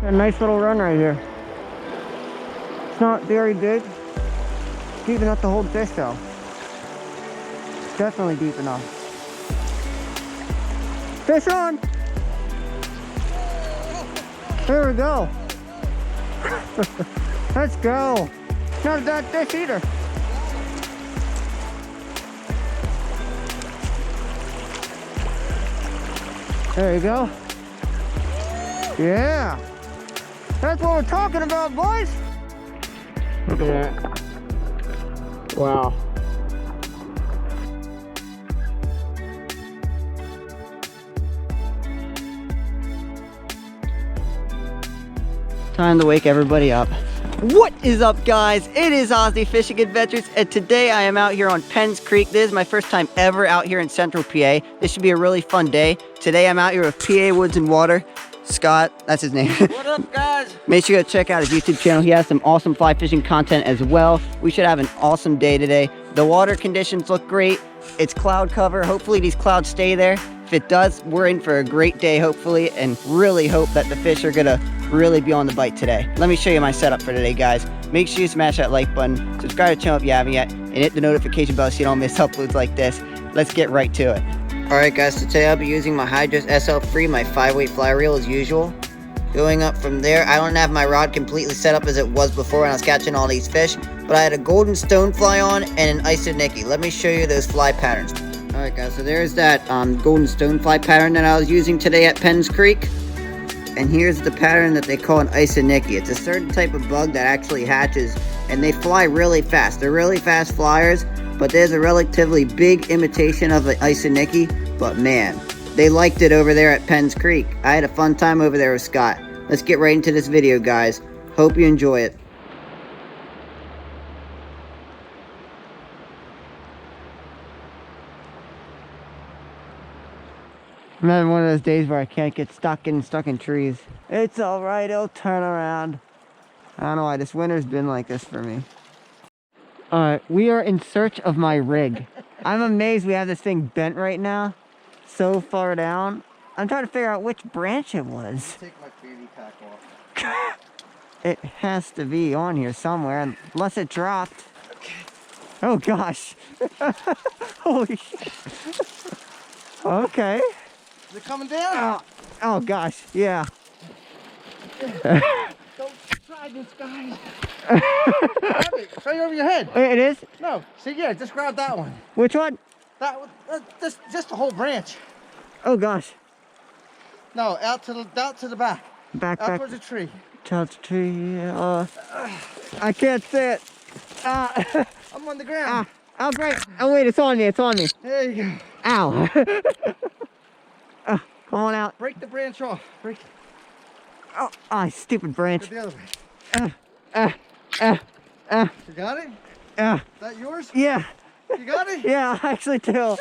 A nice little run right here. It's not very big. Deep enough to hold fish though. Definitely deep enough. Fish on! There we go. Let's go. Not a bad fish either. There you go. Yeah. That's what we're talking about, boys. Look at that. Wow. Time to wake everybody up. What is up, guys? It is Ozzy Fishing Adventures, and today I am out here on Penns Creek. This is my first time ever out here in Central PA. This should be a really fun day. Today I'm out here with PA Woods and Water. Scott, that's his name. What up, guys? Make sure you go check out his YouTube channel. He has some awesome fly fishing content as well. We should have an awesome day today. The water conditions look great. It's cloud cover. Hopefully these clouds stay there. If it does, we're in for a great day, hopefully, and really hope that the fish are gonna really be on the bite today. Let me show you my setup for today, guys. Make sure you smash that like button, subscribe to the channel if you haven't yet, and hit the notification bell so you don't miss uploads like this. Let's get right to it. Alright guys, so today I'll be using my Hydros SL3, my 5-weight fly reel as usual. Going up from there, I don't have my rod completely set up as it was before when I was catching all these fish, but I had a golden stonefly on and an Isonicky. Let me show you those fly patterns. Alright guys, so there's that golden stonefly pattern that I was using today at Penns Creek. And here's the pattern that they call an Isonicky. It's a certain type of bug that actually hatches, and they fly really fast. They're really fast flyers, but there's a relatively big imitation of the Isonicky. But man, they liked it over there at Penns Creek. I had a fun time over there with Scott. Let's get right into this video, guys. Hope you enjoy it. I'm having one of those days where I can't get stuck in trees. It's alright, it'll turn around. I don't know why this winter's been like this for me. Alright, we are in search of my rig. I'm amazed we have this thing bent right now. So far down. I'm trying to figure out which branch it was. Take my fanny pack off. It has to be on here somewhere, unless it dropped. Okay. Oh gosh. Holy shit. Okay. Is it coming down? Oh gosh, yeah. Don't try this, guys. Grab it. It's right over your head. Wait, it is? No. See, yeah, just grab that one. Which one? That one. Just the whole branch. Oh gosh. No, out to the back. Back. Towards the tree. Towards the tree. I can't see it. I'm on the ground. Oh great. Oh wait, it's on me. It's on me. There you go. Ow. Come on out. Break the branch off. Break. Oh, stupid branch. Go the other way. You got it? Is that yours? Yeah. You got it? Yeah, I actually do.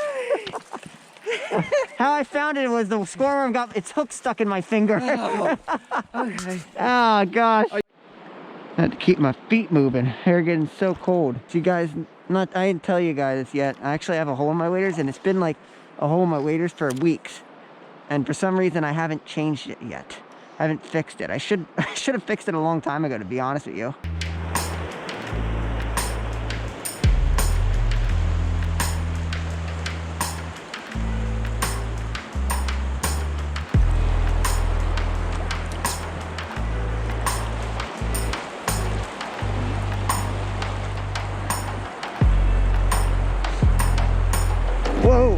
How I found it was the squirm got its hook stuck in my finger. Oh, okay. Oh gosh. I had to keep my feet moving. They're getting so cold. So you guys, I didn't tell you guys this yet. I actually have a hole in my waders, and it's been like a hole in my waders for weeks. And for some reason, I haven't changed it yet. I haven't fixed it. I should have fixed it a long time ago, to be honest with you. Whoa!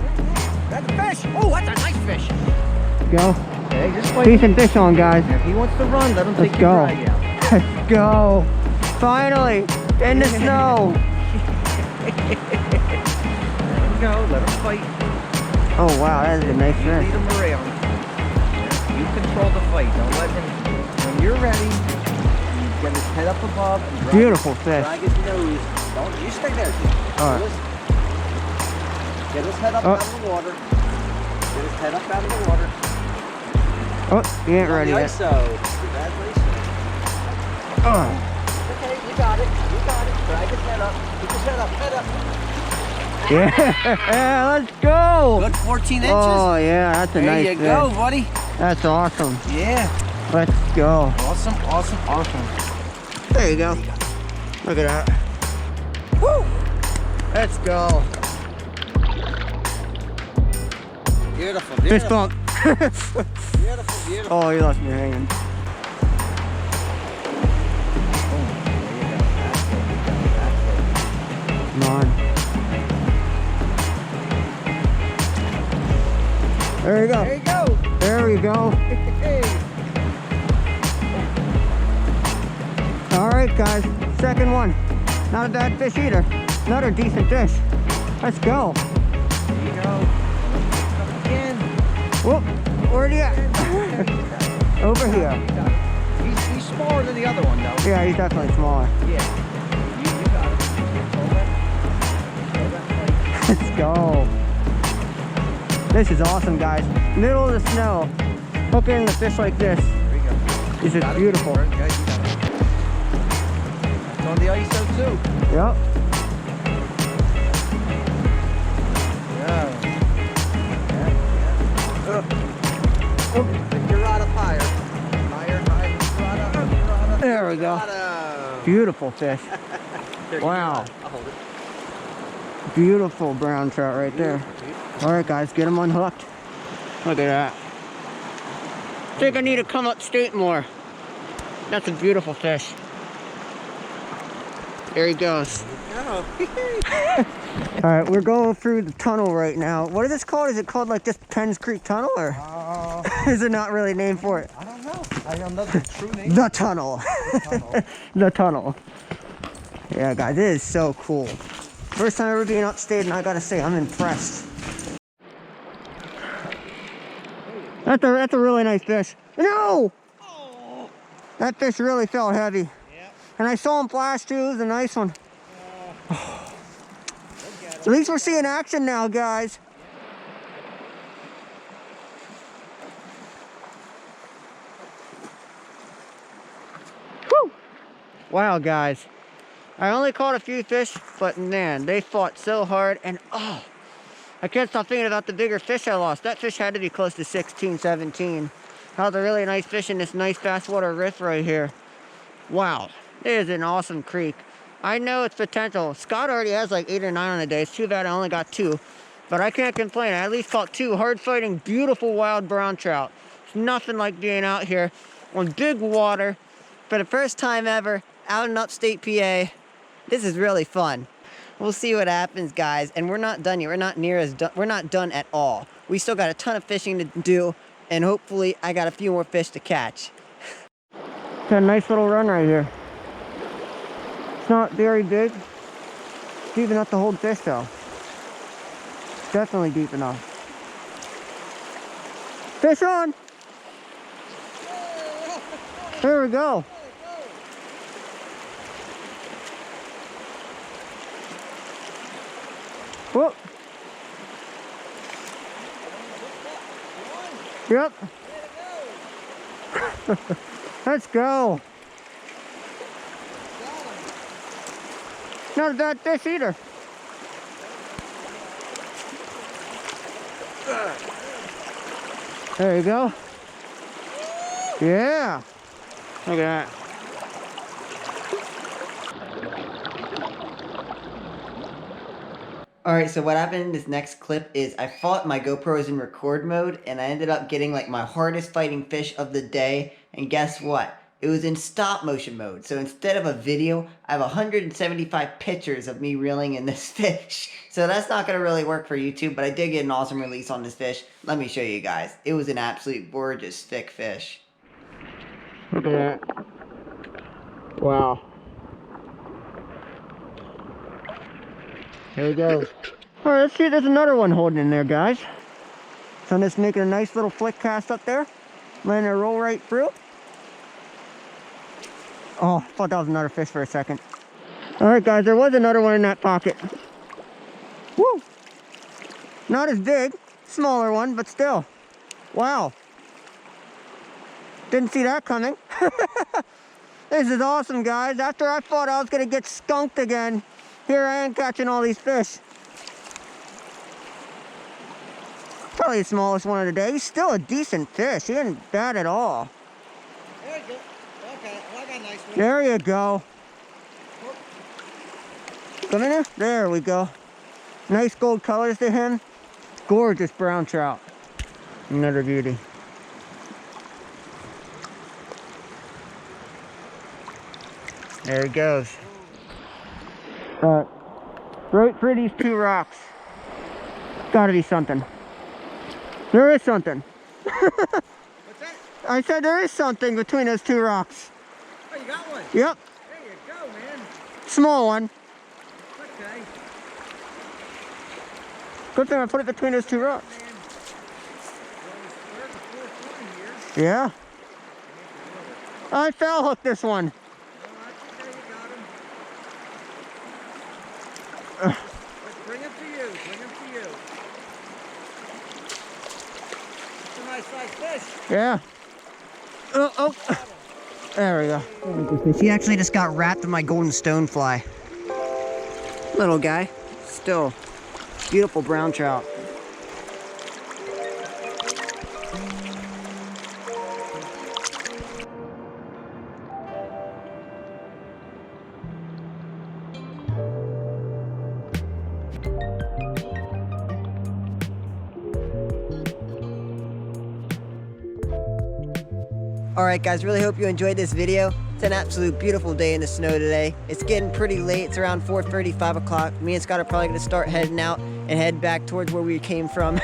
That's a fish! Oh, that's a nice fish! Go. Okay, just wait. Decent fish on, guys. If he wants to run, let him take Let's your go. drag out. Let's go. Finally, in the snow. Let him go, let him fight. Oh wow, that is a nice You lead fish. him around. You control the fight. Don't let him. When you're ready, you get his head up above. And drag, Beautiful fish. Drag his nose. Don't you stay there. All right. Get his head up out of the water. Get his head up out of the water. Oh, he ain't ready yet. ISO. Congratulations. Okay, you got it. You got it. Drag his head up. Keep his head up. Head up. Yeah, let's go. Good 14 inches. Oh yeah, that's a nice There you fish. go, buddy. That's awesome. Yeah. Let's go. Awesome, awesome, awesome. There you go. Look at that. Woo! Let's go. Beautiful, Fist beautiful. bump. Beautiful, beautiful. Oh, you left me hanging. Come on. There you go. There you go. There we go. Hey. All right, guys. Second one. Not a bad fish either. Another decent fish. Let's go. There you go. Again. Whoop. Where'd he at? Over here. He's smaller than the other one, though. Yeah, he's definitely smaller. Yeah. You got it. Hold that. Hold that plate. Let's go. This is awesome, guys. Middle of the snow. Hooking the fish like this. There we go. This is Got it. beautiful. Okay, you got it. It's on the ISO too. Yep. Yeah. Pick your rod up higher. Higher, higher. Rod up. There we go. Rod up. Beautiful fish. There, Wow. I'll hold it. Beautiful brown trout right there. All right, guys, get them unhooked. Look at that. I think I need to come upstate more. That's a beautiful fish. There he goes. Oh. All right, we're going through the tunnel right now. What is this called? Is it called like just Penns Creek Tunnel, or is it not really named for it? I don't know. I don't know the true name. The tunnel. The tunnel. Yeah, guys, it is so cool. First time ever being upstate, and I gotta say, I'm impressed. That's a really nice fish. No! Oh. That fish really felt heavy. Yep. And I saw him flash too. It was a nice one. At least we're seeing action now, guys. Woo! Wow, guys. I only caught a few fish, but man, they fought so hard. And oh, I can't stop thinking about the bigger fish I lost. That fish had to be close to 16, 17. That was a really nice fish in this nice fast water riff right here. Wow, it is an awesome creek. I know it's potential. Scott already has like 8 or 9 on the day. It's too bad I only got 2. But I can't complain. I at least caught 2 hard-fighting, beautiful wild brown trout. It's nothing like being out here on big water for the first time ever out in upstate PA. This is really fun. We'll see what happens, guys. And we're not done yet. We're not near as done. We're not done at all. We still got a ton of fishing to do, and hopefully I got a few more fish to catch. It's a nice little run right here. It's not very big. It's deep enough to hold fish though. Definitely deep enough. Fish on! There we go. Whoop. Yep. Let's go. Not a bad fish either. There you go. Yeah. Look at that. Alright, so what happened in this next clip is I thought my GoPro was in record mode, and I ended up getting like my hardest fighting fish of the day, and guess what? It was in stop motion mode. So instead of a video, I have 175 pictures of me reeling in this fish. So that's not going to really work for YouTube, but I did get an awesome release on this fish. Let me show you guys. It was an absolute gorgeous thick fish. Look at that. Wow. There he goes. Alright, let's see if there's another one holding in there, guys. So I'm just making a nice little flick cast up there. Letting it roll right through. Oh, I thought that was another fish for a second. Alright guys, there was another one in that pocket. Woo! Not as big, smaller one, but still. Wow. Didn't see that coming. This is awesome, guys. After I thought I was going to get skunked again, here I am catching all these fish. Probably the smallest one of the day. He's still a decent fish. He isn't bad at all. a nice one. There you go. Come in there. There we go. Nice gold colors to him. Gorgeous brown trout. Another beauty. There he goes. Right for these two rocks. Gotta be something. There is something. What's that? I said there is something between those two rocks. Oh, you got one? Yep. There you go, man. Small one. Okay. Good thing I put it between those two rocks. Man. Well, there's a fourth one here. Yeah. I fell hooked this one. Well, that's okay, you got him. Let's bring him to you. Bring him to you. It's a nice sized fish. Yeah. Oh. There we go. He actually just got wrapped in my golden stonefly. Little guy. Still beautiful brown trout. Alright guys, really hope you enjoyed this video. It's an absolute beautiful day in the snow today. It's getting pretty late. It's around 4:30, 5 o'clock. Me and Scott are probably going to start heading out and head back towards where we came from.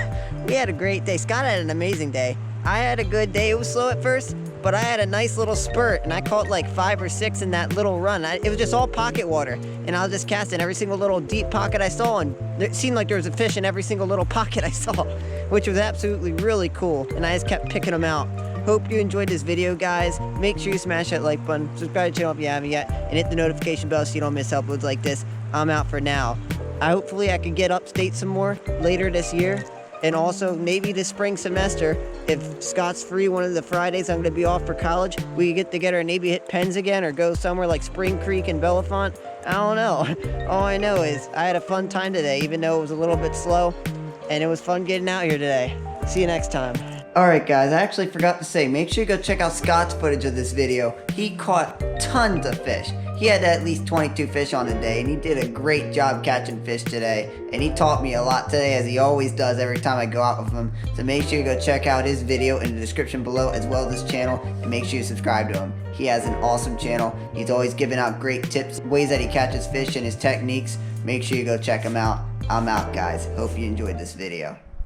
We had a great day. Scott had an amazing day. I had a good day. It was slow at first, but I had a nice little spurt, and I caught like 5 or 6 in that little run. It was just all pocket water, and I was just casting every single little deep pocket I saw, and it seemed like there was a fish in every single little pocket I saw, which was absolutely really cool, and I just kept picking them out. Hope you enjoyed this video, guys. Make sure you smash that like button, subscribe to the channel if you haven't yet, and hit the notification bell so you don't miss uploads like this. I'm out for now. Hopefully I can get upstate some more later this year, and also maybe this spring semester, if Scott's free one of the Fridays I'm going to be off for college, we could get together and maybe hit PENNS again or go somewhere like Spring Creek and Bellefonte. I don't know. All I know is I had a fun time today, even though it was a little bit slow, and it was fun getting out here today. See you next time. Alright guys, I actually forgot to say, make sure you go check out Scott's footage of this video. He caught tons of fish. He had at least 22 fish on the day, and he did a great job catching fish today. And he taught me a lot today, as he always does every time I go out with him. So make sure you go check out his video in the description below, as well as his channel, and make sure you subscribe to him. He has an awesome channel. He's always giving out great tips, ways that he catches fish, and his techniques. Make sure you go check him out. I'm out, guys. Hope you enjoyed this video.